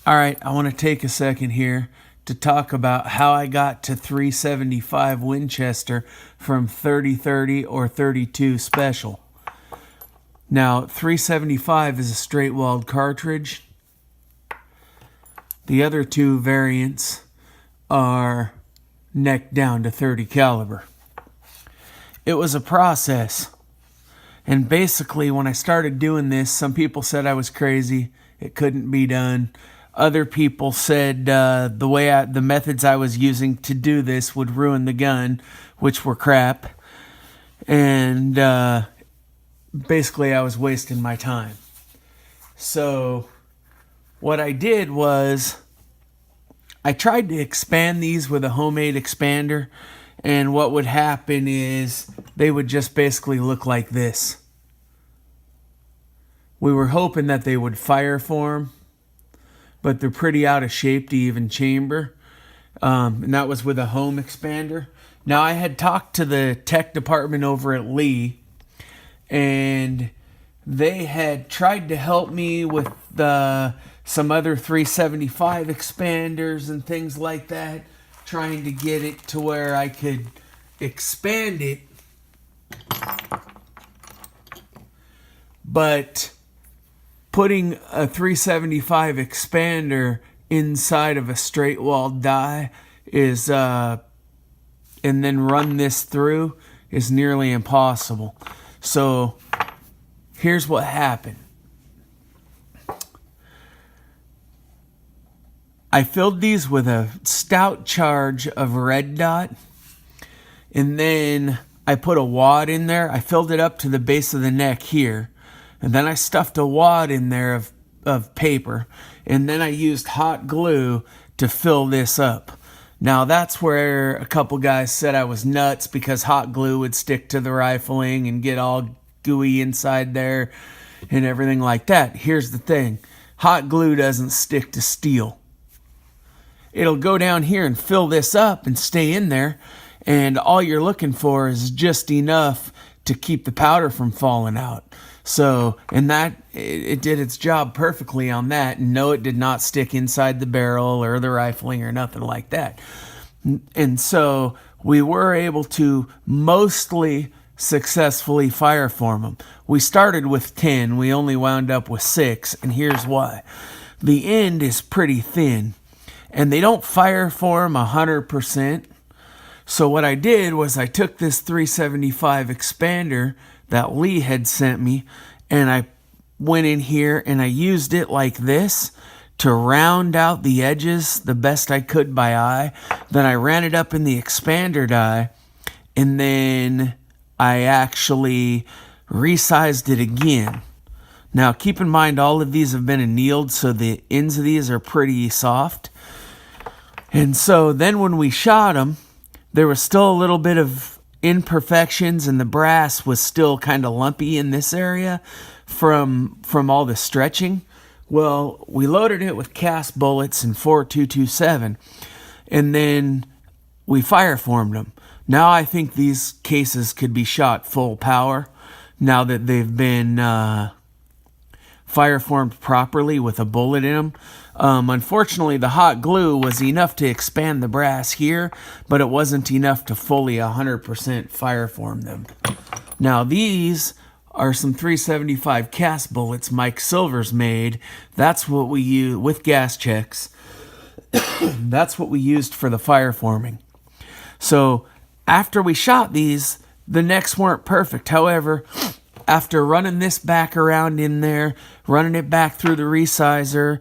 All right, I want to take a second here to talk about how I got to 375 Winchester from 30-30 or 32 special. Now, 375 is a straight-walled cartridge. The other two variants are neck down to 30 caliber. It was a process. And basically, when I started doing this, some people said I was crazy. It couldn't be done. Other people said the methods I was using to do this would ruin the gun, which were crap. And basically, I was wasting my time. So what I did was I tried to expand these with a homemade expander. And what would happen is they would just basically look like this. We were hoping that they would fire form, but they're pretty out of shape to even chamber. And that was with a home expander. Now, I had talked to the tech department over at Lee, and they had tried to help me with some other 375 expanders and things like that, trying to get it to where I could expand it. But putting a 375 expander inside of a straight walled die is and then run this through is nearly impossible. So here's what happened. I filled these with a stout charge of red dot, and then I put a wad in there. I filled it up to the base of the neck here, and then I stuffed a wad in there of paper, and then I used hot glue to fill this up. Now, that's where a couple guys said I was nuts because hot glue would stick to the rifling and get all gooey inside there and everything like that. Here's the thing. Hot glue doesn't stick to steel. It'll go down here and fill this up and stay in there, and all you're looking for is just enough to keep the powder from falling out. So, and that, it did its job perfectly on that. And no, it did not stick inside the barrel or the rifling or nothing like that. And so we were able to mostly successfully fire form them. We started with 10. We only wound up with 6, and here's why. The end is pretty thin, and they don't fire form 100%. So what I did was I took this 375 expander that Lee had sent me, and I went in here and I used it like this to round out the edges the best I could by eye. Then I ran it up in the expander die, and then I actually resized it again. Now, keep in mind, all of these have been annealed, so the ends of these are pretty soft. And so then when we shot them, there was still a little bit of imperfections, and the brass was still kind of lumpy in this area from all the stretching. Well, we loaded it with cast bullets in 4.227, and then we fire formed them. Now I think these cases could be shot full power now that they've been fire formed properly with a bullet in them. Unfortunately, the hot glue was enough to expand the brass here, but it wasn't enough to fully 100% fire form them. Now, these are some 375 cast bullets Mike Silver's made. That's what we use with gas checks. That's what we used for the fire forming. So after we shot these, the necks weren't perfect. However, after running this back around in there, running it back through the resizer,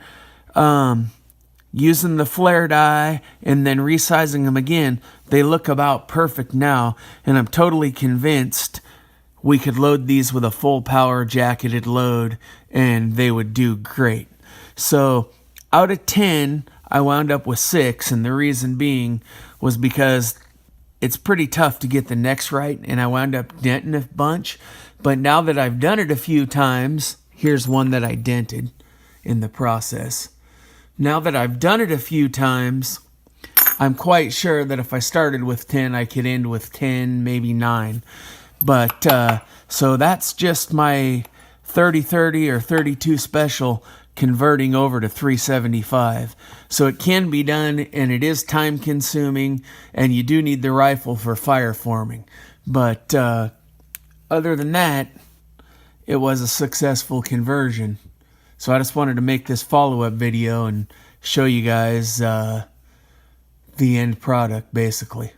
using the flare die, and then resizing them again, they look about perfect now, and I'm totally convinced we could load these with a full power jacketed load, and they would do great. So out of 10, I wound up with 6, and the reason being was because it's pretty tough to get the necks right, and I wound up denting a bunch. But now that I've done it a few times, here's one that I dented in the process. Now that I've done it a few times, I'm quite sure that if I started with 10, I could end with 10, maybe 9. But, so that's just my 30-30 or 32 special converting over to 375. So it can be done, and it is time consuming, and you do need the rifle for fire forming. But other than that, it was a successful conversion. So I just wanted to make this follow-up video and show you guys the end product, basically.